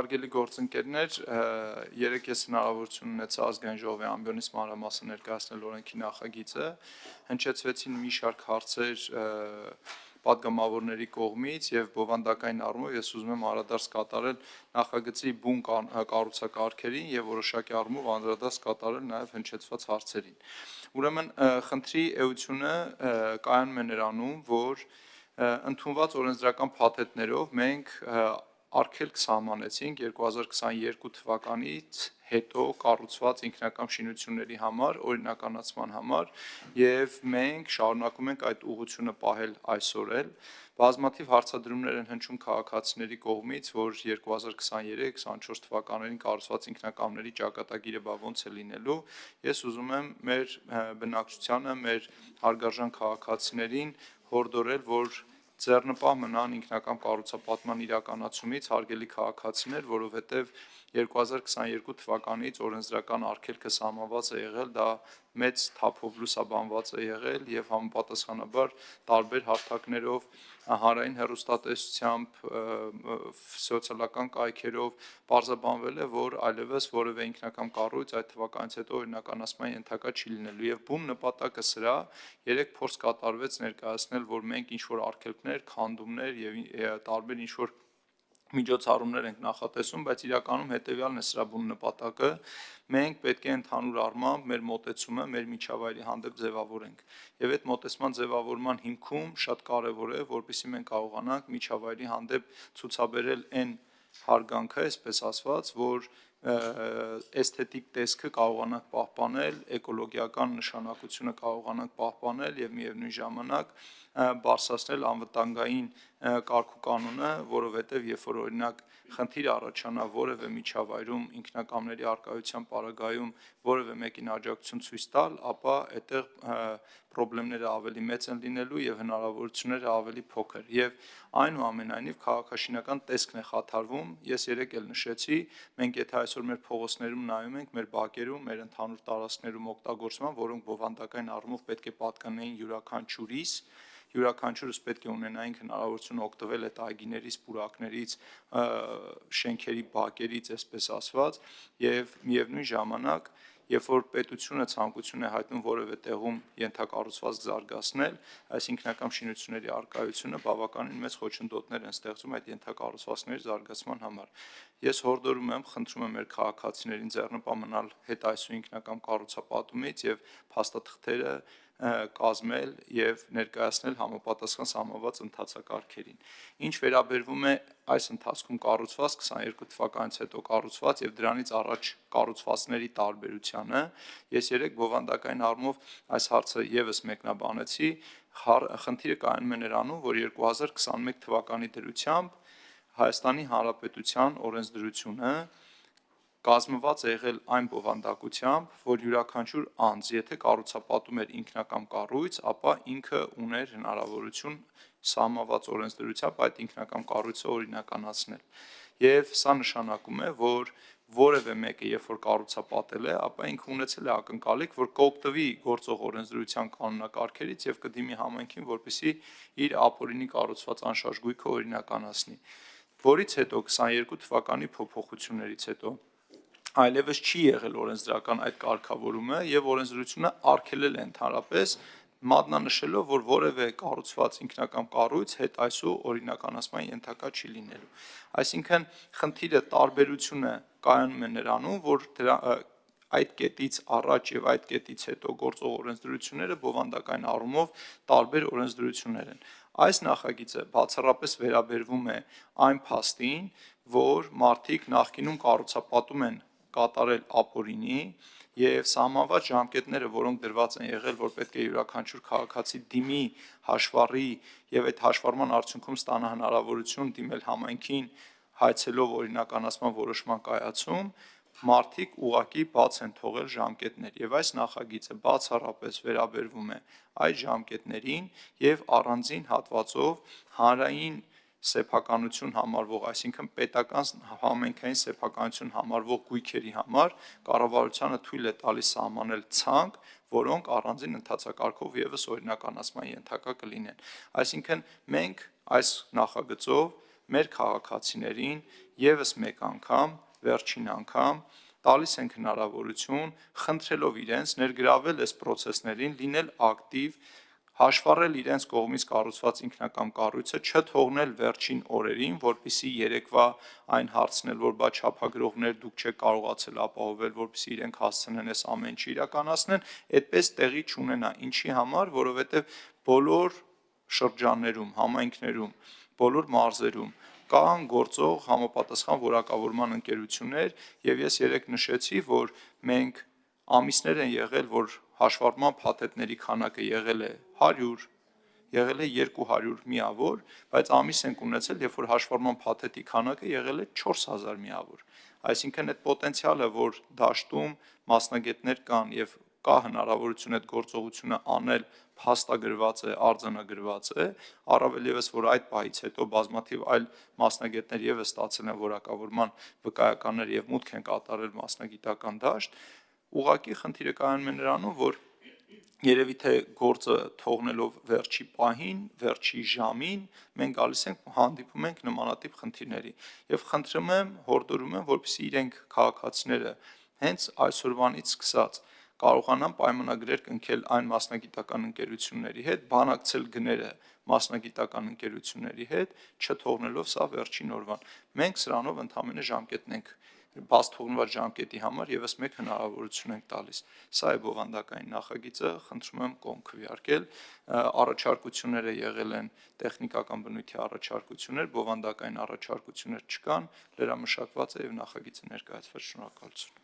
Հարգելի գործընկերներ, երեկ ես հնարավորություն ունեցա ազգային ժողովի ամբիոնից մանրամասն ներկայացնել օրենքի նախագիծը, հնչեցվեցին մի շարք հարցեր պատգամավորների կողմից եւ բովանդակային առումով ես ուզում եմ անդրադարձ կատարել նախագծի բուն կառուցակարգերին եւ որոշակի առումով անդրադարձ կատարել նաեւ հնչեցված հարցերին։ Ուրեմն խնդրի էությունը կայանում է նրանում, որ ընդունված օրենսդրական փաթեթներով մենք արգելք սահմանեցինք 2022 թվականից հետո կառուցված ինքնակամ շինությունների համար, օրինականացման համար եւ մենք շարունակում ենք այդ ուղղությունը պահել այսօր էլ բազմաթիվ հարցադրումներ են հնչում քաղաքացիների կողմից, որ 2023-24 թվականներին կառուցված ինքնակամների ճակատագիրը ոնց է լինելու, ես ուզում եմ մեր բնակչությանը, մեր հարգարժան քաղաքացիներին հորդորել, որ ձեռնպահ մնան ինքնակամ կառուցապատման իրականացումից, հարգելի քաղաքացիներ, որովհետև 2022 թվականից օրենսդրական արգելքը սահմանված է եղել, դա մեծ թափով լուսաբանված է եղել եւ համապատասխանաբար տարբեր հարթակներով, հանրային հեռուստատեսությամբ, սոցիալական կայքերով պարզաբանվել է, որ այլևս որևէ ինքնակամ կառույց այդ թվականից հետո օրինականացման ենթակա չի լինելու եւ բուն նպատակը սրա երեք փորձ կատարվեց ներկայացնել, որ մենք ինչ որ արգելքներ, քանդումներ եւ տարբեր ինչ որ միջոցառումներ ենք նախատեսում, բայց իրականում հետեւյալն է սրա բուն նպատակը, մենք պետք է ընդհանուր առմամբ մեր մոտեցումը մեր միջավայրի հանդեպ ձևավորենք եւ այդ մոտեցման ձևավորման հիմքում շատ կարեւոր է, որպեսզի մենք կարողանանք միջավայրի հանդեպ ցուցաբերել այն հարգանքը, այսպես ասված, որ էսթետիկ տեսքը կարողանանք պահպանել, էկոլոգիական նշանակությունը կարողանանք պահպանել եւ միևնույն ժամանակ բարձրացնել անվտանգային կարգուկանոնը, որովհետեւ երբ որ օրինակ խնդիր առաջանա որևէ միջավայրում ինքնակամների արկայության պարագայում որևէ մեկին աջակցություն ցույց տալ, ապա այդտեղ խնդիրները ավելի մեծ են լինելու եւ հնարավորությունները ավելի փոքր եւ այնուամենայնիվ քաղաքաշինական տեսքն է խաթարվում ես երեք էլ նշեցի մենք եթե այսօր մեր փողոցներում նայում ենք մեր բակերում մեր ընդհանուր տարածքներում օգտագործման որոնք բովանդակային առումով պետք է պատկանեին յուրաքանչյուրս պետք է ունենայինք հնարավորություն օգտվել այդ այգիներից, պուրակներից, շենքերի բակերից, այսպես ասված, եւ միևնույն ժամանակ, երբ որ պետությունը ցանկություն է հայտնում որևէ տեղում ենթակառուցվածք զարգացնել, այս ինքնակամ շինությունների արկայությունը բավականին մեծ խոչընդոտներ են ստեղծում այդ ենթակառուցվածքների զարգացման համար։ Ես հորդորում եմ, խնդրում եմ մեր քաղաքացիներին ձեռնպահ մնալ հետայսու ինքնակամ կառուցապատումից եւ փաստաթղթերը կազմել եւ ներկայացնել համապատասխան սահմանված ընթացակարգերին։ Ինչ վերաբերվում է այս ընթացքում կառուցված 22 թվականից հետո կառուցված եւ դրանից առաջ կառուցվածքների տարբերությանը, ես երեք բովանդակային առումով այս հարցը եւս մեկնաբանեցի, խնդիրը կայանում է նրանում, որ 2021 թվականի դրությամբ Հայաստանի Հանրապետության օրենսդրությունը կազմված է եղել այն բովանդակությամբ, որ յուրաքանչյուր անձ, եթե կառուցապատում էր ինքնակամ կառույց, ապա ինքը ուներ հնարավորություն սահմանված օրենսդրությամբ այդ ինքնակամ կառույցը օրինականացնել։ Եվ սա նշանակում է, որ որևէ մեկը, երբ որ կառուցապատել է, ապա ինքը ունեցել է ակնկալիք, որ կօգտվի գործող օրենսդրության կանոնակարգերից եւ կդիմի համայնքին, որպեսզի իր ապօրինի կառուցված անշարժ գույքը օրինականացնի։ Որից հետո 22 թվականի փոփոխություններից հետո այլևս չի եղել օրենսդրական այդ կարգավորումը եւ օրենսդրությունը արգելել է ընդհանրապես մատնանշելով, որ որևէ կառուցված ինքնակամ կառույց հետ այսու օրինականացման ենթակա չի լինելու։ Այսինքն խնդիրը տարբերությունը կայանում է նրանում, որ այդ կետից առաջ եւ այդ կետից հետո գործող օրենսդրությունները բովանդակային առումով տարբեր օրենսդրություններ են։ Այս նախագիծը բացառապես վերաբերվում է այն փաստին, որ մարդիկ նախկինում կառուցապատում են կատարել ապօրինի եւ սահմանված ժամկետները, որոնք դրված են եղել, որ պետք է յուրաքանչյուր քաղաքացի դիմի հաշվառի եւ այդ հաշվառման արդյունքում ստանա հնարավորություն դիմել համայնքին հայցելով օրինականացման որոշման կայացում, մարդիկ ուղղակի բաց են թողել ժամկետներ եւ այս նախագիծը բացառապես վերաբերվում է այդ ժամկետներին եւ առանձին հատվածով հանրային սեփականություն համարվող, այսինքն պետական համայնքային սեփականություն համարվող գույքերի համար կառավարությանը թույլ է տալիս սահմանել ցանկ, որոնք առանձին ընթացակարգով եւս օրինականացման ենթակա կլինեն։ Այսինքն մենք այս նախագծով մեր քաղաքացիներին եւս մեկ անգամ, վերջին անգամ տալիս ենք հնարավորություն խնդրելով իրենց ներգրավել այս process-ներին, լինել ակտիվ, հաշվառել իրենց կողմից կառուցված ինքնակամ կառույցը, չթողնել վերջին օրերին, որպեսզի երեկվա այն հարցնել, որ բա չափագրողներ դուք չեք կարողացել ապահովել, որպեսզի իրենք հասցնեն այս ամեն ինչը իրականացնեն, այդպես տեղի չունենա, ինչի համար, որովհետև բոլոր շրջաններում, համայնքներում, բոլոր մարզերում կան գործող համապատասխան որակավորման ընկերություններ, եւ ես երեք նշեցի, որ մենք ամիսներ են եղել, որ հաշվառման փաթեթների քանակը եղել է 100, եղել է 200 միավոր, բայց ամիս ենք ունեցել, երբ որ հաշվառման փաթեթի քանակը եղել է 4000 միավոր։ Այսինքն այդ պոտենցիալը, որ դաշտում մասնագետներ կան եւ կա հնարավորություն այդ գործողությունը անել, փաստագրված է, արձանագրված է, առավել եւս որ այդ պահից հետո բազմաթիվ այլ մասնագետներ եւս ստացել են որակավորման վկայականներ եւ մուտք են կատարել մասնագիտական դաշտ, ուղղակի խնդիրը կայանում է նրանում, որ երևի թե գործը թողնելով վերջի պահին, վերջի ժամին, մենք գալիս ենք հանդիպում ենք նմանատիպ խնդիրների եւ խնդրում եմ, հորդորում եմ, որպեսզի իրենք քաղաքացիները հենց այսօրվանից սկսած կարողանան պայմանագրեր կնքել այն մասնագիտական ընկերությունների հետ, բանակցել գները մասնագիտական ընկերությունների հետ, չթողնելով սա վերջին օրվան։ Մենք սրանով ընդհանրապես ժամկետն ենք բաց թողնված ժամկետի համար եւս մեկ հնարավորություն ենք տալիս։ Սա է բովանդակային նախագիծը, խնդրում եմ կողմ քվեարկել, առաջարկությունները եղել են տեխնիկական բնույթի առաջարկություններ, բովանդակային առաջարկություններ չկան, լրամշակված է եւ նախագիծը ներկայացված, շնորհակալություն։